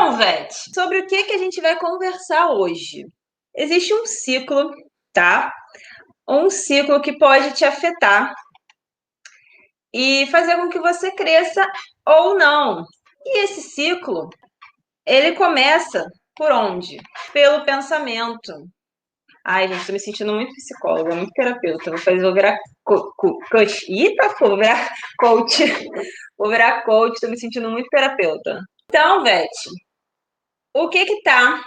Então, Vete, sobre o que a gente vai conversar hoje? Existe um ciclo, tá? Um ciclo que pode te afetar e fazer com que você cresça ou não. E esse ciclo, ele começa por onde? Pelo pensamento. Ai, gente, tô me sentindo muito psicóloga, muito terapeuta. Vou virar coach. Eita, vou virar coach. Vou virar coach, tô me sentindo muito terapeuta. Então, Vete, o que que tá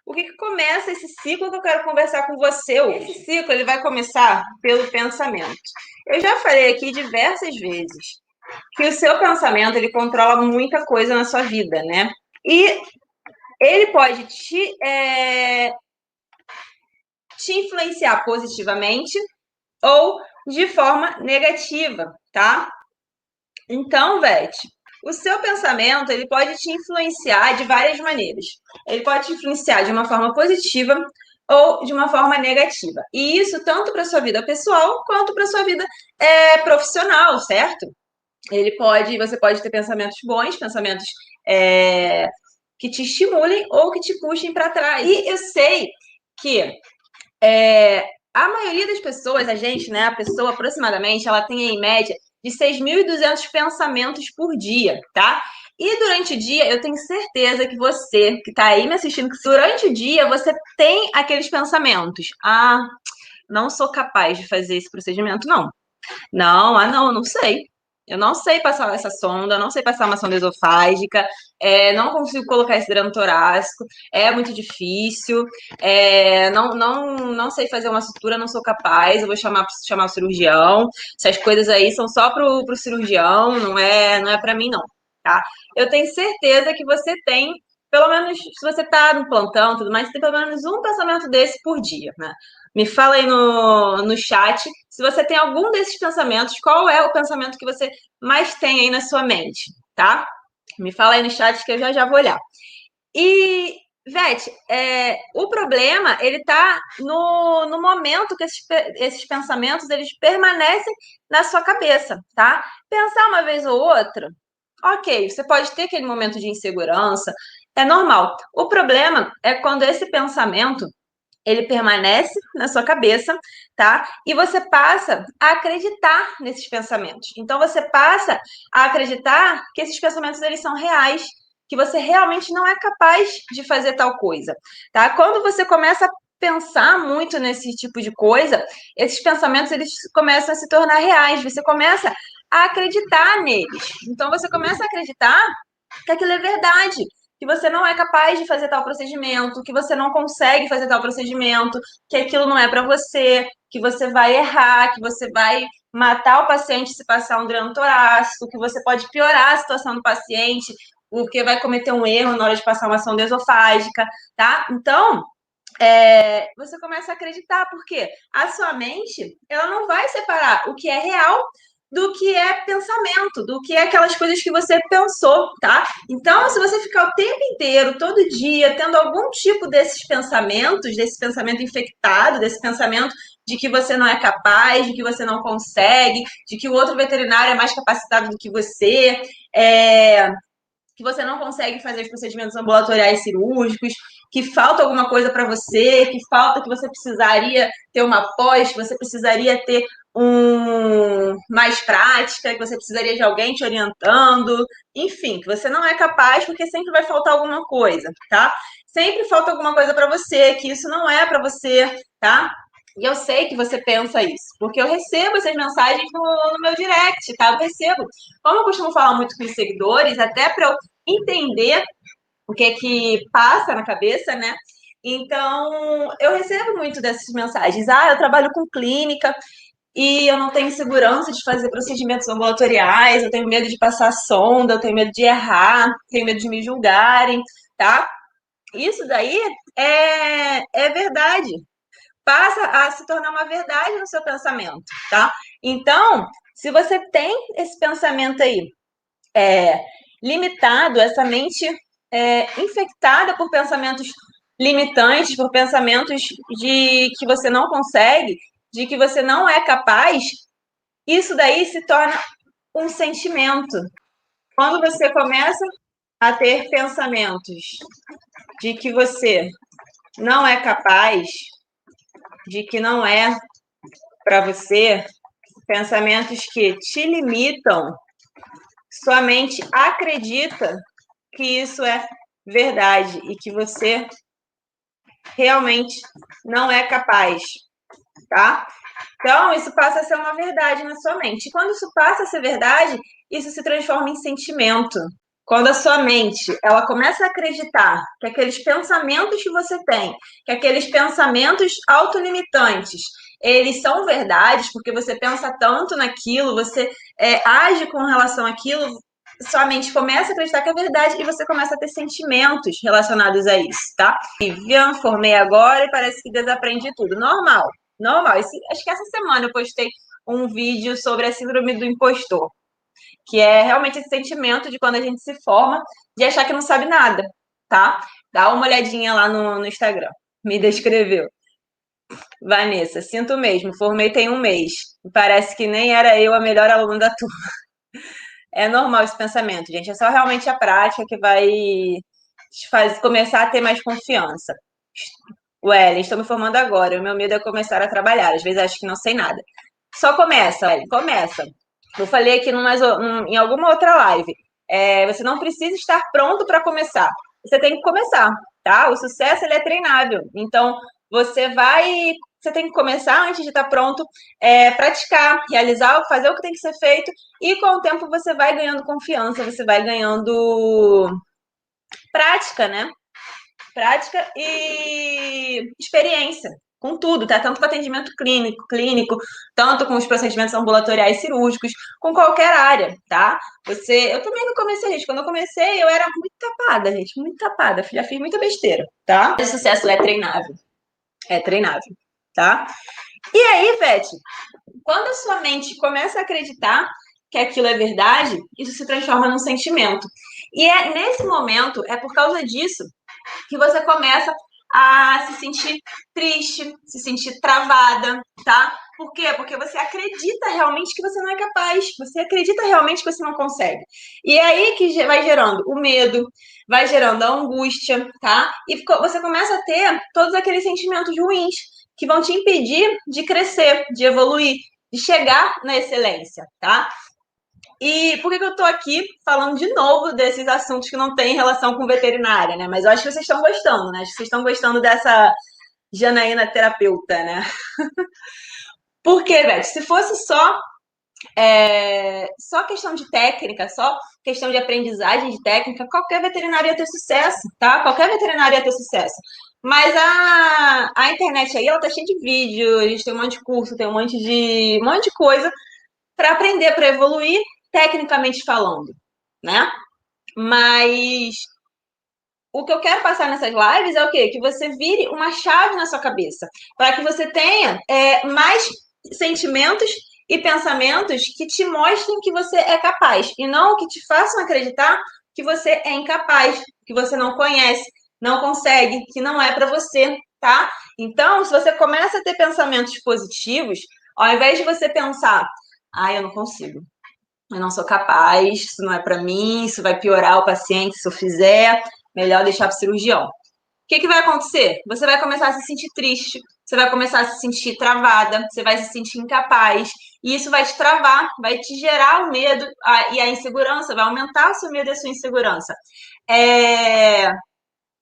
o que que começa esse ciclo que eu quero conversar com você hoje? Esse ciclo ele vai começar pelo pensamento. Eu já falei aqui diversas vezes que o seu pensamento ele controla muita coisa na sua vida, né? E ele pode te influenciar positivamente ou de forma negativa, tá? Então, Vete, o seu pensamento ele pode te influenciar de várias maneiras. Ele pode te influenciar de uma forma positiva ou de uma forma negativa. E isso tanto para sua vida pessoal quanto para sua vida profissional, certo? Você pode ter pensamentos bons, pensamentos que te estimulem ou que te puxem para trás. E eu sei que a maioria das pessoas, a gente, né, a pessoa aproximadamente, ela tem em média de 6.200 pensamentos por dia, tá? E durante o dia, eu tenho certeza que você, que tá aí me assistindo, que durante o dia você tem aqueles pensamentos. Ah, não sou capaz de fazer esse procedimento, não. Não, não sei. Eu não sei passar essa sonda, não sei passar uma sonda esofágica, não consigo colocar esse dreno torácico, é muito difícil, não sei fazer uma sutura, não sou capaz, eu vou chamar o cirurgião. Essas coisas aí são só pro cirurgião, não é para mim, não, tá? Eu tenho certeza que você tem, pelo menos, se você tá no plantão e tudo mais, você tem pelo menos um pensamento desse por dia, né? Me fala aí no chat se você tem algum desses pensamentos, qual é o pensamento que você mais tem aí na sua mente, tá? Me fala aí no chat que eu já vou olhar. E, Vete, o problema, ele tá no momento que esses pensamentos, eles permanecem na sua cabeça, tá? Pensar uma vez ou outra, ok, você pode ter aquele momento de insegurança, é normal. O problema é quando esse pensamento ele permanece na sua cabeça, tá? E você passa a acreditar nesses pensamentos. Então você passa a acreditar que esses pensamentos eles são reais, que você realmente não é capaz de fazer tal coisa, tá? Quando você começa a pensar muito nesse tipo de coisa, esses pensamentos eles começam a se tornar reais, você começa a acreditar neles. Então você começa a acreditar que aquilo é verdade, que você não é capaz de fazer tal procedimento, que você não consegue fazer tal procedimento, que aquilo não é para você, que você vai errar, que você vai matar o paciente se passar um dreno torácico, que você pode piorar a situação do paciente, porque vai cometer um erro na hora de passar uma sonda esofágica, tá? Então, você começa a acreditar, porque a sua mente, ela não vai separar o que é real do que é pensamento, do que é aquelas coisas que você pensou, tá? Então, se você ficar o tempo inteiro, todo dia, tendo algum tipo desses pensamentos, desse pensamento infectado, desse pensamento de que você não é capaz, de que você não consegue, de que o outro veterinário é mais capacitado do que você, que você não consegue fazer os procedimentos ambulatoriais cirúrgicos, que falta alguma coisa para você, que falta que você precisaria ter uma pós, que você precisaria ter mais prática, que você precisaria de alguém te orientando, enfim, que você não é capaz porque sempre vai faltar alguma coisa, tá? Sempre falta alguma coisa para você, que isso não é para você, tá? E eu sei que você pensa isso, porque eu recebo essas mensagens no meu direct, tá? Eu recebo. Como eu costumo falar muito com os seguidores, até para eu entender o que é que passa na cabeça, né? Então, eu recebo muito dessas mensagens. Ah, eu trabalho com clínica e eu não tenho segurança de fazer procedimentos ambulatoriais, eu tenho medo de passar sonda, eu tenho medo de errar, tenho medo de me julgarem, tá? Isso daí é verdade. Passa a se tornar uma verdade no seu pensamento, tá? Então, se você tem esse pensamento aí limitado, essa mente infectada por pensamentos limitantes, por pensamentos de que você não consegue, de que você não é capaz, isso daí se torna um sentimento. Quando você começa a ter pensamentos de que você não é capaz, de que não é para você, pensamentos que te limitam, sua mente acredita que isso é verdade e que você realmente não é capaz, tá? Então, isso passa a ser uma verdade na sua mente. E quando isso passa a ser verdade, isso se transforma em sentimento. Quando a sua mente, ela começa a acreditar que aqueles pensamentos que você tem, que aqueles pensamentos autolimitantes, eles são verdades, porque você pensa tanto naquilo, você age com relação àquilo, sua mente começa a acreditar que é verdade e você começa a ter sentimentos relacionados a isso, tá? Vivian, formei agora e parece que desaprendi tudo. Normal, normal. Acho que essa semana eu postei um vídeo sobre a síndrome do impostor, que é realmente esse sentimento de quando a gente se forma, de achar que não sabe nada, tá? Dá uma olhadinha lá no Instagram. Me descreveu. Vanessa, sinto mesmo, formei tem um mês. Parece que nem era eu a melhor aluna da turma. É normal esse pensamento, gente. É só realmente a prática que vai te começar a ter mais confiança. Ellen, estou me formando agora. O meu medo é começar a trabalhar. Às vezes acho que não sei nada. Só começa, Ellen, começa. Eu falei aqui em alguma outra live. Você não precisa estar pronto para começar. Você tem que começar, tá? O sucesso ele é treinável. Então, você tem que começar antes de estar pronto, praticar, realizar, fazer o que tem que ser feito. E com o tempo você vai ganhando confiança, você vai ganhando prática, né? Prática e experiência com tudo, tá? Tanto com atendimento clínico, tanto com os procedimentos ambulatoriais cirúrgicos, com qualquer área, tá? Eu também não comecei, gente. Quando eu comecei, eu era muito tapada, gente, muito tapada. Já fiz muita besteira, tá? O sucesso é treinável, tá? E aí, Beth, quando a sua mente começa a acreditar que aquilo é verdade, isso se transforma num sentimento. E nesse momento, é por causa disso que você começa a se sentir triste, se sentir travada, tá? Por quê? Porque você acredita realmente que você não é capaz, você acredita realmente que você não consegue. E é aí que vai gerando o medo, vai gerando a angústia, tá? E você começa a ter todos aqueles sentimentos ruins que vão te impedir de crescer, de evoluir, de chegar na excelência, tá? E por que eu tô aqui falando de novo desses assuntos que não têm relação com veterinária, né? Mas eu acho que vocês estão gostando, né? Acho que vocês estão gostando dessa Janaína terapeuta, né? Por quê, Beth? Se fosse só questão de técnica, só questão de aprendizagem de técnica, qualquer veterinário ia ter sucesso, tá? Qualquer veterinário ia ter sucesso. Mas a internet aí, ela tá cheia de vídeo, a gente tem um monte de curso, tem um monte de coisa para aprender, para evoluir, tecnicamente falando, né? Mas o que eu quero passar nessas lives é o quê? Que você vire uma chave na sua cabeça, para que você tenha mais sentimentos e pensamentos que te mostrem que você é capaz, e não que te façam acreditar que você é incapaz, que você não conhece, não consegue, que não é para você, tá? Então, se você começa a ter pensamentos positivos, ao invés de você pensar, eu não consigo, eu não sou capaz, isso não é para mim, isso vai piorar o paciente se eu fizer, melhor deixar para o cirurgião. O que vai acontecer? Você vai começar a se sentir triste, você vai começar a se sentir travada, você vai se sentir incapaz, e isso vai te travar, vai te gerar o medo e a insegurança, vai aumentar o seu medo e a sua insegurança.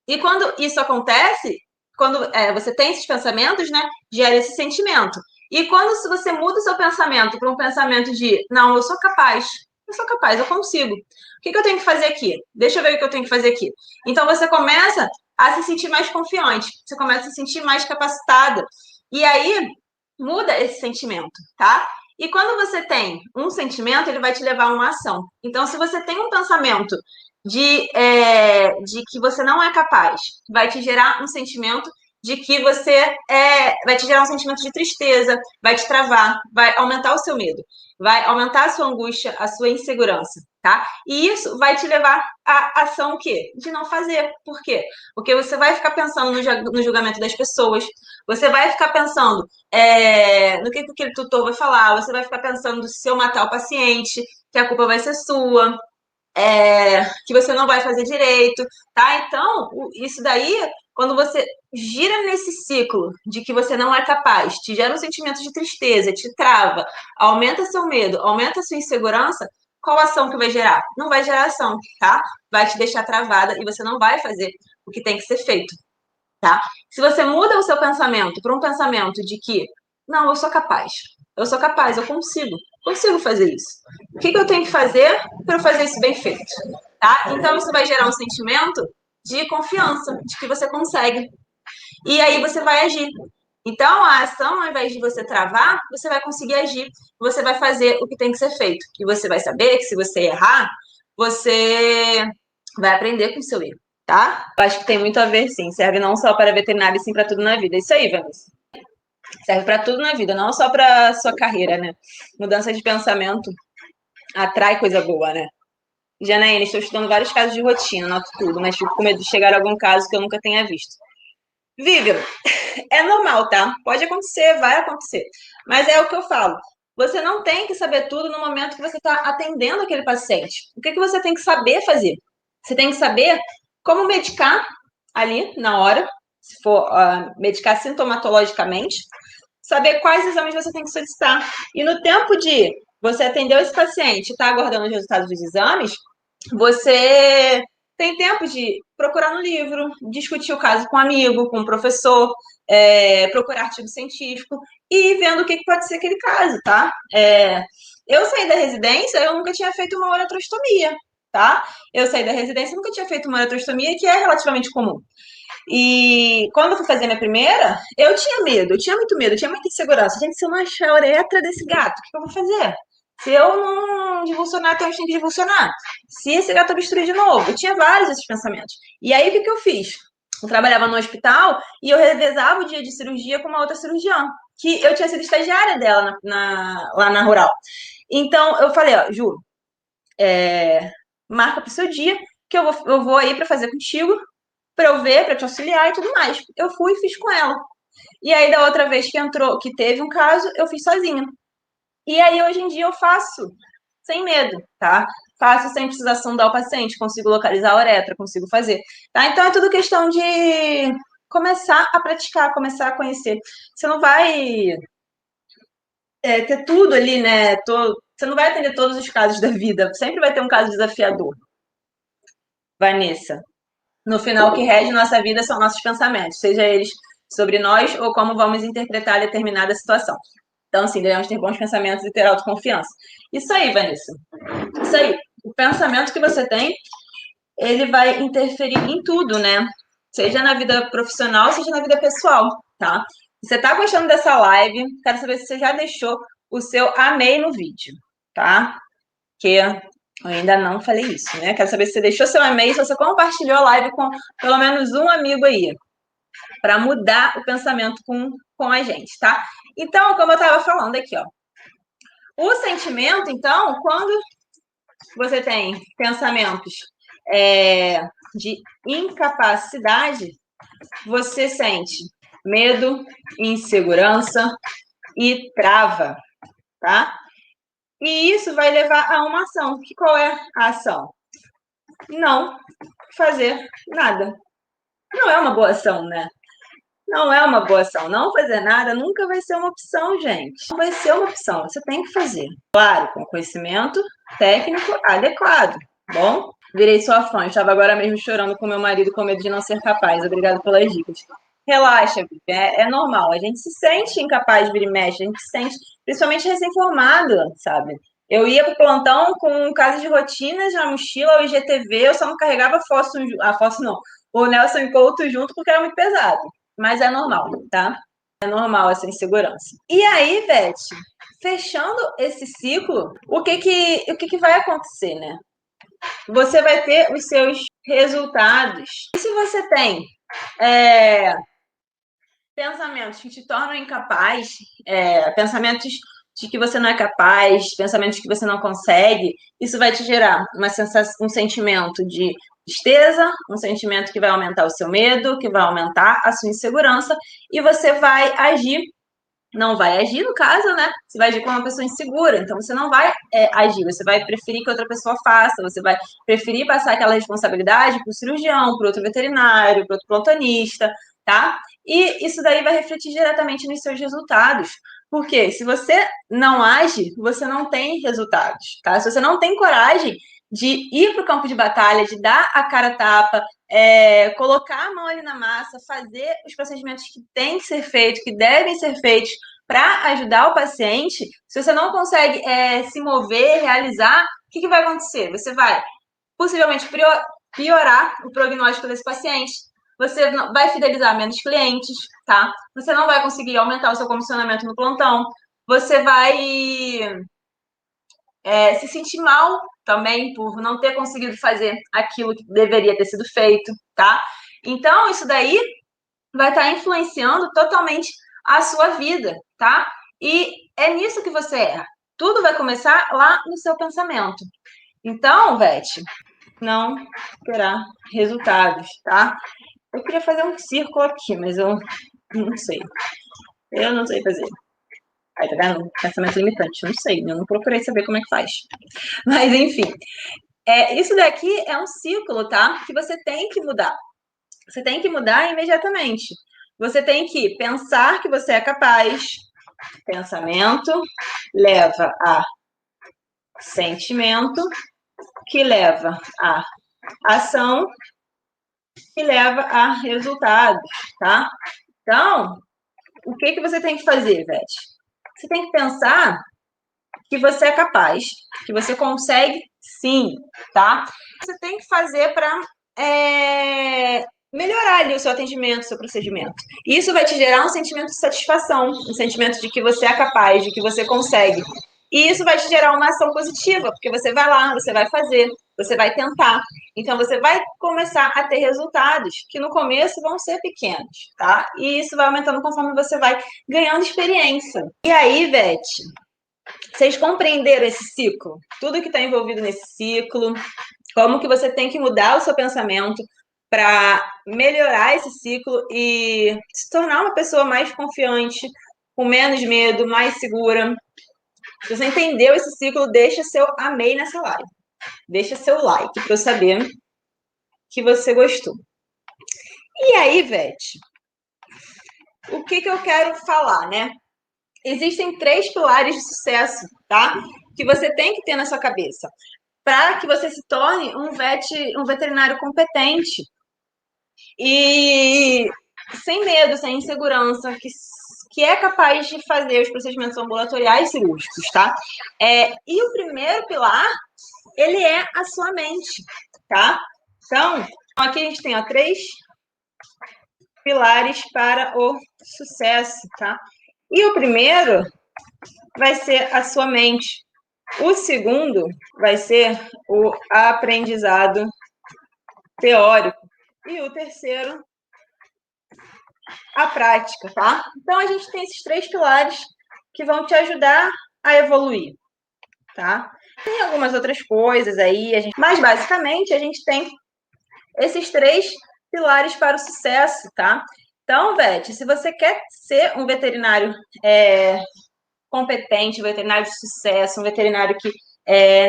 E quando isso acontece, quando você tem esses pensamentos, né, gera esse sentimento. E quando você muda o seu pensamento para um pensamento de, não, eu sou capaz, eu consigo. O que eu tenho que fazer aqui? Deixa eu ver o que eu tenho que fazer aqui. Então você começa a se sentir mais confiante, você começa a se sentir mais capacitada. E aí muda esse sentimento, tá? E quando você tem um sentimento, ele vai te levar a uma ação. Então, se você tem um pensamento de que você não é capaz, vai te gerar um sentimento de que vai te gerar um sentimento de tristeza, vai te travar, vai aumentar o seu medo, vai aumentar a sua angústia, a sua insegurança, tá? E isso vai te levar à ação o quê? De não fazer. Por quê? Porque você vai ficar pensando no julgamento das pessoas, você vai ficar pensando no que aquele tutor vai falar, você vai ficar pensando se eu matar o paciente, que a culpa vai ser sua, que você não vai fazer direito, tá? Então, isso daí, quando você gira nesse ciclo de que você não é capaz, te gera um sentimento de tristeza, te trava, aumenta seu medo, aumenta sua insegurança, qual ação que vai gerar? Não vai gerar ação, tá? Vai te deixar travada e você não vai fazer o que tem que ser feito, tá? Se você muda o seu pensamento para um pensamento de que, não, eu sou capaz, eu consigo fazer isso. O que eu tenho que fazer para eu fazer isso bem feito? Tá? Então, isso vai gerar um sentimento de confiança, de que você consegue. E aí você vai agir. Então, a ação, ao invés de você travar, você vai conseguir agir. Você vai fazer o que tem que ser feito. E você vai saber que se você errar, você vai aprender com o seu erro, tá? Eu acho que tem muito a ver, sim. Serve não só para veterinária, e sim para tudo na vida. É isso aí, Vanessa. Serve para tudo na vida, não só para sua carreira, né? Mudança de pensamento atrai coisa boa, né? Janaína, estou estudando vários casos de rotina, noto tudo, mas fico com medo de chegar a algum caso que eu nunca tenha visto. Vivian, é normal, tá? Pode acontecer, vai acontecer. Mas é o que eu falo. Você não tem que saber tudo no momento que você está atendendo aquele paciente. O que você tem que saber fazer? Você tem que saber como medicar ali na hora, se for medicar sintomatologicamente, saber quais exames você tem que solicitar. E no tempo de você atender esse paciente e estar aguardando os resultados dos exames, você tem tempo de procurar no livro, discutir o caso com um amigo, com um professor, procurar artigo científico e ir vendo o que pode ser aquele caso, tá? Eu saí da residência, eu nunca tinha feito uma uretrostomia, tá? Eu saí da residência, eu nunca tinha feito uma uretrostomia, que é relativamente comum. E quando eu fui fazer minha primeira, eu tinha medo, eu tinha muito medo, eu tinha muita insegurança. Gente, se eu não achar a uretra desse gato, o que eu vou fazer? Se eu não divulsionar, então eu tenho que divulsionar. Se esse gato obstruir de novo, eu tinha vários desses pensamentos. E aí, o que eu fiz? Eu trabalhava no hospital e eu revezava o dia de cirurgia com uma outra cirurgiã, que eu tinha sido estagiária dela lá na Rural. Então, eu falei, ó, Ju, marca pro seu dia, que eu vou aí para fazer contigo, para eu ver, para te auxiliar e tudo mais. Eu fui e fiz com ela. E aí, da outra vez que entrou, que teve um caso, eu fiz sozinha. E aí, hoje em dia, eu faço sem medo, tá? Faço sem precisar sondar o paciente, consigo localizar a uretra, consigo fazer, tá? Então, é tudo questão de começar a praticar, começar a conhecer. Você não vai ter tudo ali, né? Você não vai atender todos os casos da vida. Sempre vai ter um caso desafiador, Vanessa. No final, o que rege nossa vida são nossos pensamentos, seja eles sobre nós ou como vamos interpretar determinada situação. Então, assim, devemos ter bons pensamentos e ter autoconfiança. Isso aí, Vanessa. Isso aí. O pensamento que você tem, ele vai interferir em tudo, né? Seja na vida profissional, seja na vida pessoal, tá? Se você tá gostando dessa live, quero saber se você já deixou o seu amei no vídeo, tá? Que eu ainda não falei isso, né? Quero saber se você deixou seu e-mail, se você compartilhou a live com pelo menos um amigo aí, para mudar o pensamento com a gente, tá? Então, como eu estava falando aqui, ó. O sentimento, então, quando você tem pensamentos de incapacidade, você sente medo, insegurança e trava, tá? E isso vai levar a uma ação. Qual é a ação? Não fazer nada. Não é uma boa ação, né? Não é uma boa ação. Não fazer nada nunca vai ser uma opção, gente. Não vai ser uma opção. Você tem que fazer. Claro, com conhecimento técnico adequado. Bom? Virei sua fã. Estava agora mesmo chorando com meu marido com medo de não ser capaz. Obrigada pelas dicas. Relaxa, é normal. A gente se sente incapaz de vir e mexe. A gente se sente, principalmente recém-formado, sabe? Eu ia para o plantão com casa de rotinas na mochila, o IGTV, eu só não carregava a fósforo não, o Nelson Couto junto porque era muito pesado. Mas é normal, tá? É normal essa insegurança. E aí, Beth, fechando esse ciclo, o que vai acontecer, né? Você vai ter os seus resultados. E se você tem pensamentos que te tornam incapaz, pensamentos de que você não é capaz, pensamentos que você não consegue, isso vai te gerar um sentimento de tristeza, um sentimento que vai aumentar o seu medo, que vai aumentar a sua insegurança, e você vai agir não vai agir, no caso, né? Você vai agir como uma pessoa insegura, então você não vai agir, você vai preferir que outra pessoa faça, você vai preferir passar aquela responsabilidade para o cirurgião, para outro veterinário, para outro plantonista, tá? E isso daí vai refletir diretamente nos seus resultados. Porque se você não age, você não tem resultados, tá? Se você não tem coragem de ir para o campo de batalha, de dar a cara a tapa, colocar a mão ali na massa, fazer os procedimentos que têm que ser feitos, que devem ser feitos para ajudar o paciente, se você não consegue se mover, realizar, o que vai acontecer? Você vai possivelmente piorar o prognóstico desse paciente, você vai fidelizar menos clientes, tá? Você não vai conseguir aumentar o seu comissionamento no plantão, você vai se sentir mal também por não ter conseguido fazer aquilo que deveria ter sido feito, tá? Então, isso daí vai estar influenciando totalmente a sua vida, tá? E é nisso que você erra. Tudo vai começar lá no seu pensamento. Então, Vete, não terá resultados, tá? Eu queria fazer um círculo aqui, mas eu não sei. Eu não sei fazer. Aí, tá vendo? Pensamento limitante. Eu não sei, eu não procurei saber como é que faz. Mas, enfim. Isso daqui é um ciclo, tá? Que você tem que mudar. Você tem que mudar imediatamente. Você tem que pensar que você é capaz. Pensamento leva a sentimento, que leva a ação, que leva a resultados, tá? Então, o que você tem que fazer, Vete? Você tem que pensar que você é capaz, que você consegue sim, tá? Você tem que fazer para melhorar ali o seu atendimento, o seu procedimento. E isso vai te gerar um sentimento de satisfação, um sentimento de que você é capaz, de que você consegue. E isso vai te gerar uma ação positiva, porque você vai lá, você vai fazer, você vai tentar. Então, você vai começar a ter resultados que no começo vão ser pequenos, tá? E isso vai aumentando conforme você vai ganhando experiência. E aí, Vete, vocês compreenderam esse ciclo? Tudo que está envolvido nesse ciclo, como que você tem que mudar o seu pensamento para melhorar esse ciclo e se tornar uma pessoa mais confiante, com menos medo, mais segura. Se você entendeu esse ciclo, deixa seu amei nessa live. Deixa seu like para eu saber que você gostou. E aí, Vete, o que eu quero falar, né? Existem 3 pilares de sucesso, tá? Que você tem que ter na sua cabeça para que você se torne um veterinário competente e sem medo, sem insegurança, que é capaz de fazer os procedimentos ambulatoriais cirúrgicos, tá? E o primeiro pilar, ele é a sua mente, tá? Então, aqui a gente tem 3 pilares para o sucesso, tá? E o primeiro vai ser a sua mente. O segundo vai ser o aprendizado teórico. E o terceiro, a prática, tá? Então, a gente tem esses 3 pilares que vão te ajudar a evoluir, tá? Tem algumas outras coisas aí, mas basicamente a gente tem esses 3 pilares para o sucesso, tá? Então, Vete, se você quer ser um veterinário competente, um veterinário de sucesso, um veterinário que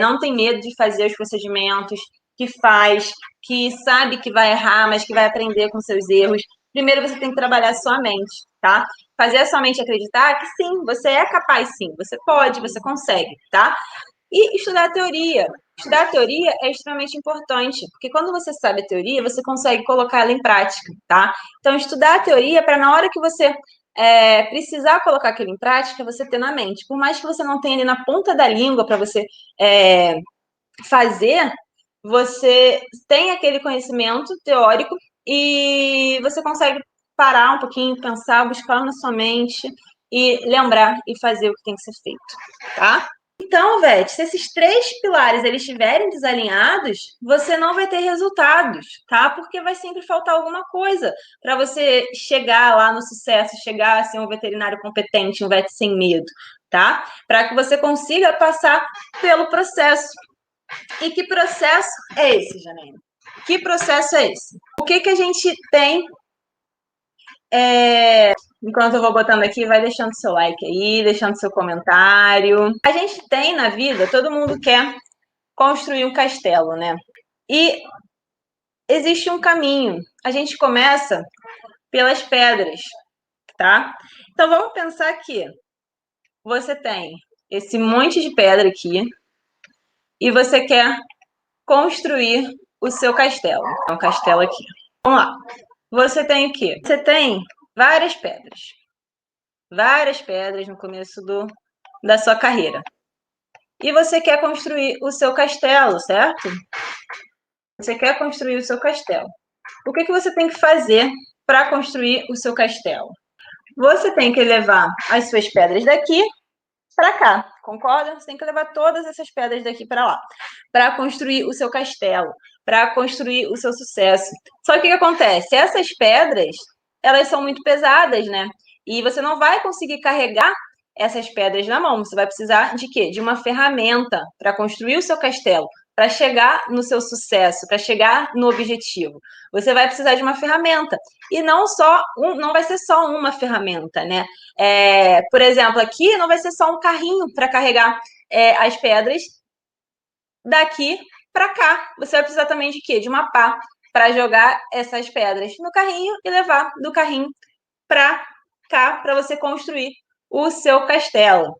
não tem medo de fazer os procedimentos, que faz, que sabe que vai errar, mas que vai aprender com seus erros. Primeiro você tem que trabalhar a sua mente, tá? Fazer a sua mente acreditar que sim, você é capaz sim, você pode, você consegue, tá? E estudar a teoria. Estudar a teoria é extremamente importante, porque quando você sabe a teoria, você consegue colocar ela em prática, tá? Então, estudar a teoria para na hora que você precisar colocar aquilo em prática, você ter na mente. Por mais que você não tenha ali na ponta da língua para você fazer, você tem aquele conhecimento teórico e você consegue parar um pouquinho, pensar, buscar na sua mente e lembrar e fazer o que tem que ser feito, tá? Então, Vete, se esses 3 pilares eles estiverem desalinhados, você não vai ter resultados, tá? Porque vai sempre faltar alguma coisa para você chegar lá no sucesso, chegar a ser um veterinário competente, um vet sem medo, tá? Para que você consiga passar pelo processo. E que processo é esse, Janaína? Que processo é esse? O que a gente tem Enquanto eu vou botando aqui, vai deixando seu like aí, deixando seu comentário. A gente tem na vida, todo mundo quer construir um castelo, né? E existe um caminho. A gente começa pelas pedras, tá? Então vamos pensar que você tem esse monte de pedra aqui e você quer construir o seu castelo. É um castelo aqui. Vamos lá. Você tem o quê? Você tem várias pedras. Várias pedras no começo da sua carreira. E você quer construir o seu castelo, certo? Você quer construir o seu castelo. O que você tem que fazer para construir o seu castelo? Você tem que levar as suas pedras daqui para cá, concorda? Você tem que levar todas essas pedras daqui para lá, para construir o seu castelo, para construir o seu sucesso. Só que o que acontece? Essas pedras, elas são muito pesadas, né? E você não vai conseguir carregar essas pedras na mão. Você vai precisar de quê? De uma ferramenta para construir o seu castelo, para chegar no seu sucesso, para chegar no objetivo. Você vai precisar de uma ferramenta. E não vai ser só uma ferramenta, né? Por exemplo, aqui não vai ser só um carrinho para carregar as pedras daqui para cá. Você vai precisar também de quê? De uma pá para jogar essas pedras no carrinho e levar do carrinho para cá para você construir o seu castelo,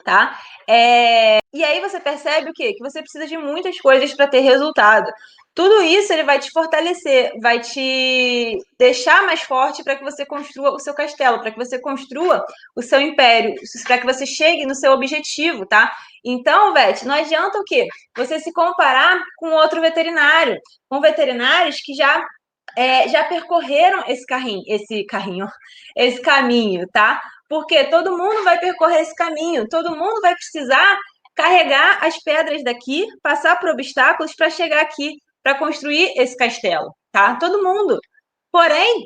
tá? E aí você percebe o quê? Que você precisa de muitas coisas para ter resultado. Tudo isso ele vai te fortalecer, vai te deixar mais forte para que você construa o seu castelo, para que você construa o seu império, para que você chegue no seu objetivo, tá? Então, Vete, não adianta o quê? Você se comparar com outro veterinário, com veterinários que já percorreram esse caminho, tá? Porque todo mundo vai percorrer esse caminho, todo mundo vai precisar carregar as pedras daqui, passar por obstáculos para chegar aqui, para construir esse castelo, tá? Todo mundo. Porém,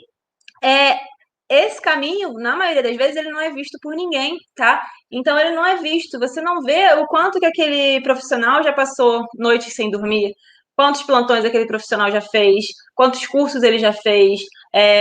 esse caminho, na maioria das vezes, ele não é visto por ninguém, tá? Então, ele não é visto. Você não vê o quanto que aquele profissional já passou noites sem dormir, quantos plantões aquele profissional já fez, quantos cursos ele já fez,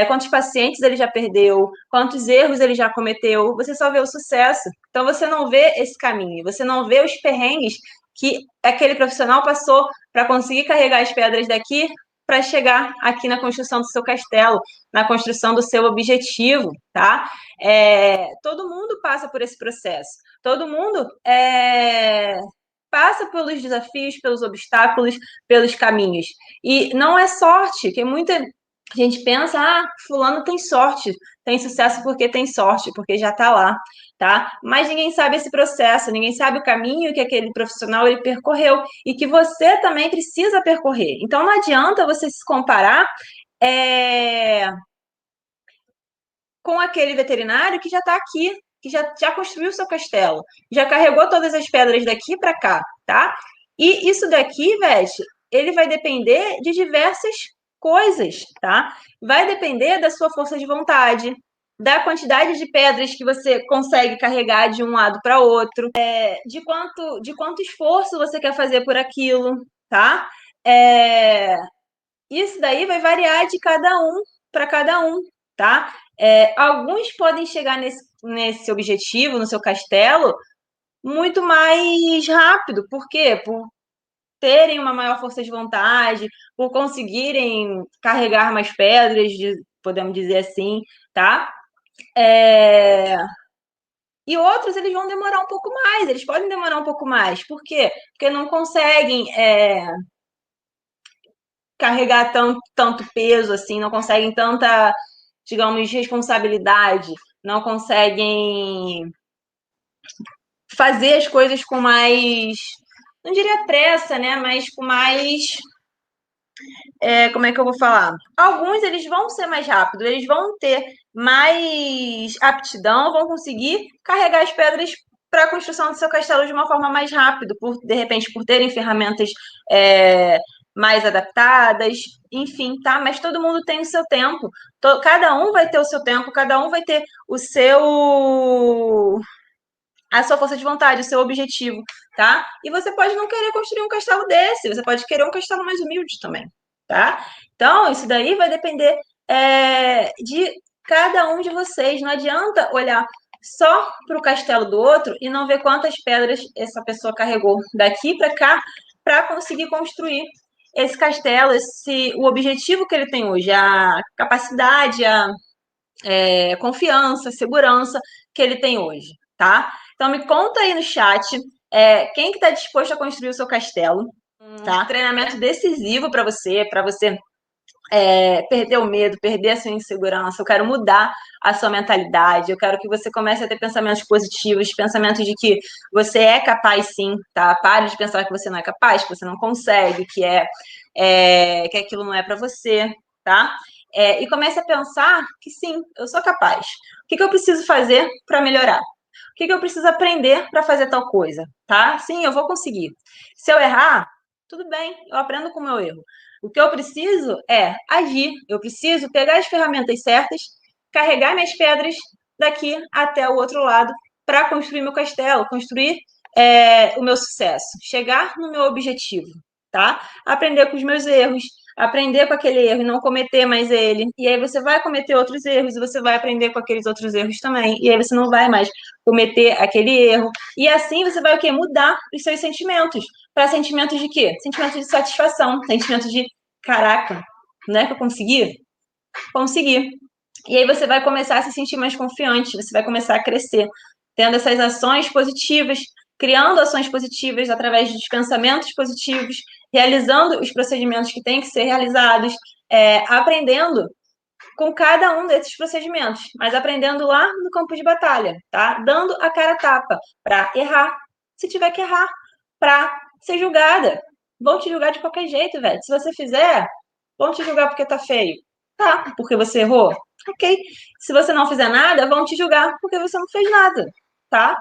quantos pacientes ele já perdeu, quantos erros ele já cometeu. Você só vê o sucesso. Então, você não vê esse caminho, você não vê os perrengues que aquele profissional passou para conseguir carregar as pedras daqui para chegar aqui na construção do seu castelo, na construção do seu objetivo, tá? Todo mundo passa por esse processo, todo mundo passa pelos desafios, pelos obstáculos, pelos caminhos. E não é sorte, que muita gente pensa, fulano tem sorte, tem sucesso porque tem sorte, porque já está lá, tá? Mas ninguém sabe esse processo, ninguém sabe o caminho que aquele profissional ele percorreu e que você também precisa percorrer. Então não adianta você se comparar com aquele veterinário que já está aqui, que já construiu seu castelo, já carregou todas as pedras daqui para cá, tá? E isso daqui, Vete, ele vai depender de diversas coisas, tá? Vai depender da sua força de vontade, da quantidade de pedras que você consegue carregar de um lado para outro, de quanto esforço você quer fazer por aquilo, tá? Isso daí vai variar de cada um para cada um, tá? Alguns podem chegar nesse objetivo, no seu castelo, muito mais rápido. Por quê? Por terem uma maior força de vontade, por conseguirem carregar mais pedras, podemos dizer assim, tá? E outros, eles vão demorar um pouco mais, eles podem demorar um pouco mais. Por quê? Porque não conseguem carregar tanto peso, assim, não conseguem tanta, digamos, responsabilidade, não conseguem fazer as coisas com mais, não diria pressa, né? Mas com mais, como é que eu vou falar? Alguns eles vão ser mais rápidos, eles vão ter mais aptidão, vão conseguir carregar as pedras para a construção do seu castelo de uma forma mais rápida, de repente por terem ferramentas mais adaptadas, enfim, tá? Mas todo mundo tem o seu tempo, cada um vai ter o seu tempo, cada um vai ter a sua força de vontade, o seu objetivo, tá? E você pode não querer construir um castelo desse, você pode querer um castelo mais humilde também, tá? Então, isso daí vai depender de cada um de vocês. Não adianta olhar só para o castelo do outro e não ver quantas pedras essa pessoa carregou daqui para cá para conseguir construir esse castelo, o objetivo que ele tem hoje, a capacidade, a confiança, segurança que ele tem hoje, tá? Então me conta aí no chat quem que está disposto a construir o seu castelo, tá? Treinamento decisivo para você perder o medo, perder a sua insegurança. Eu quero mudar a sua mentalidade. Eu quero que você comece a ter pensamentos positivos, pensamentos de que você é capaz, sim, tá? Pare de pensar que você não é capaz, que você não consegue, que aquilo não é para você, tá? E comece a pensar que sim, eu sou capaz. O que eu preciso fazer para melhorar? O que eu preciso aprender para fazer tal coisa, tá? Sim, eu vou conseguir. Se eu errar, tudo bem, eu aprendo com o meu erro. O que eu preciso é agir. Eu preciso pegar as ferramentas certas, carregar minhas pedras daqui até o outro lado para construir meu castelo, construir o meu sucesso, chegar no meu objetivo, tá? Aprender com os meus erros, aprender com aquele erro e não cometer mais ele. E aí você vai cometer outros erros e você vai aprender com aqueles outros erros também. E aí você não vai mais cometer aquele erro. E assim você vai o quê? Mudar os seus sentimentos. Para sentimentos de quê? Sentimentos de satisfação, sentimentos de caraca, não é que eu consegui? Consegui. E aí você vai começar a se sentir mais confiante, você vai começar a crescer, tendo essas ações positivas, criando ações positivas através dos pensamentos positivos, realizando os procedimentos que têm que ser realizados, aprendendo com cada um desses procedimentos, mas aprendendo lá no campo de batalha, tá? Dando a cara a tapa para errar, se tiver que errar, para ser julgada. Vão te julgar de qualquer jeito, velho. Se você fizer, vão te julgar porque tá feio. Tá, porque você errou. Ok. Se você não fizer nada, vão te julgar porque você não fez nada, tá?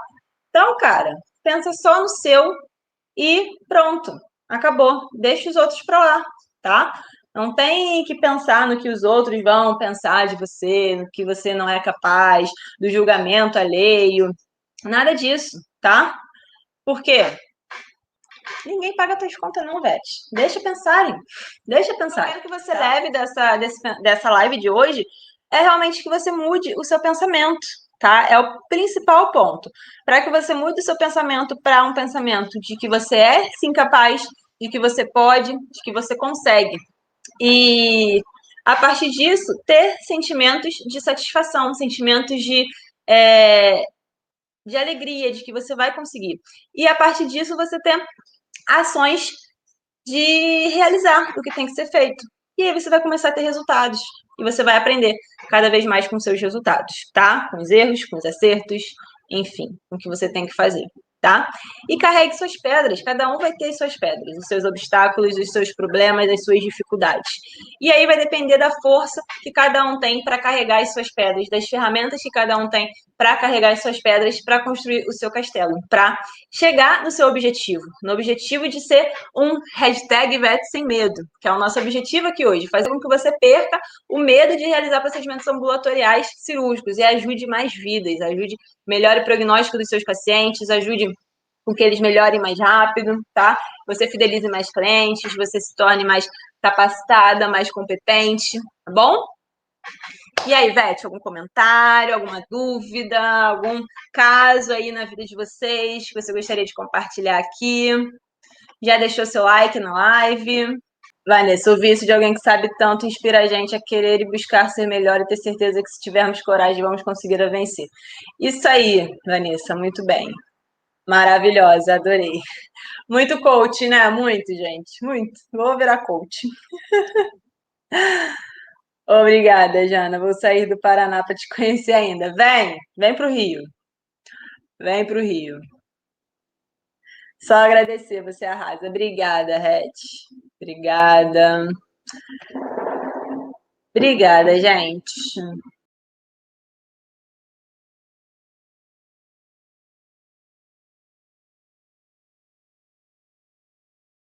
Então, cara, pensa só no seu e pronto. Acabou. Deixa os outros para lá, tá? Não tem que pensar no que os outros vão pensar de você, no que você não é capaz, do julgamento alheio. Nada disso, tá? Por quê? Ninguém paga tuas contas, não, Vete. Deixa pensarem. Deixa pensar. O que você leve dessa live de hoje é realmente que você mude o seu pensamento, tá? É o principal ponto. Para que você mude o seu pensamento para um pensamento de que você é sim capaz, de que você pode, de que você consegue. E a partir disso, ter sentimentos de satisfação, sentimentos de alegria, de que você vai conseguir. E a partir disso, você ter ações de realizar o que tem que ser feito. E aí você vai começar a ter resultados. E você vai aprender cada vez mais com seus resultados, tá? Com os erros, com os acertos, enfim, com o que você tem que fazer, tá? E carregue suas pedras. Cada um vai ter suas pedras, os seus obstáculos, os seus problemas, as suas dificuldades. E aí vai depender da força que cada um tem para carregar as suas pedras, das ferramentas que cada um tem para carregar as suas pedras, para construir o seu castelo, para chegar no seu objetivo, no objetivo de ser um hashtag Vete Sem Medo, que é o nosso objetivo aqui hoje, fazer com que você perca o medo de realizar procedimentos ambulatoriais cirúrgicos e ajude mais vidas, ajude, melhore o prognóstico dos seus pacientes, ajude com que eles melhorem mais rápido, tá? Você fidelize mais clientes, você se torne mais capacitada, mais competente, tá bom? E aí, Vete, algum comentário, alguma dúvida, algum caso aí na vida de vocês que você gostaria de compartilhar aqui? Já deixou seu like na live? Vanessa, ouvir isso de alguém que sabe tanto inspira a gente a querer e buscar ser melhor e ter certeza que se tivermos coragem vamos conseguir a vencer. Isso aí, Vanessa, muito bem. Maravilhosa, adorei. Muito coach, né? Muito, gente. Muito. Vou virar coach. Obrigada, Jana. Vou sair do Paraná para te conhecer ainda. Vem para o Rio. Vem para o Rio. Só agradecer, você arrasa. Obrigada, Red. Obrigada. Obrigada, gente.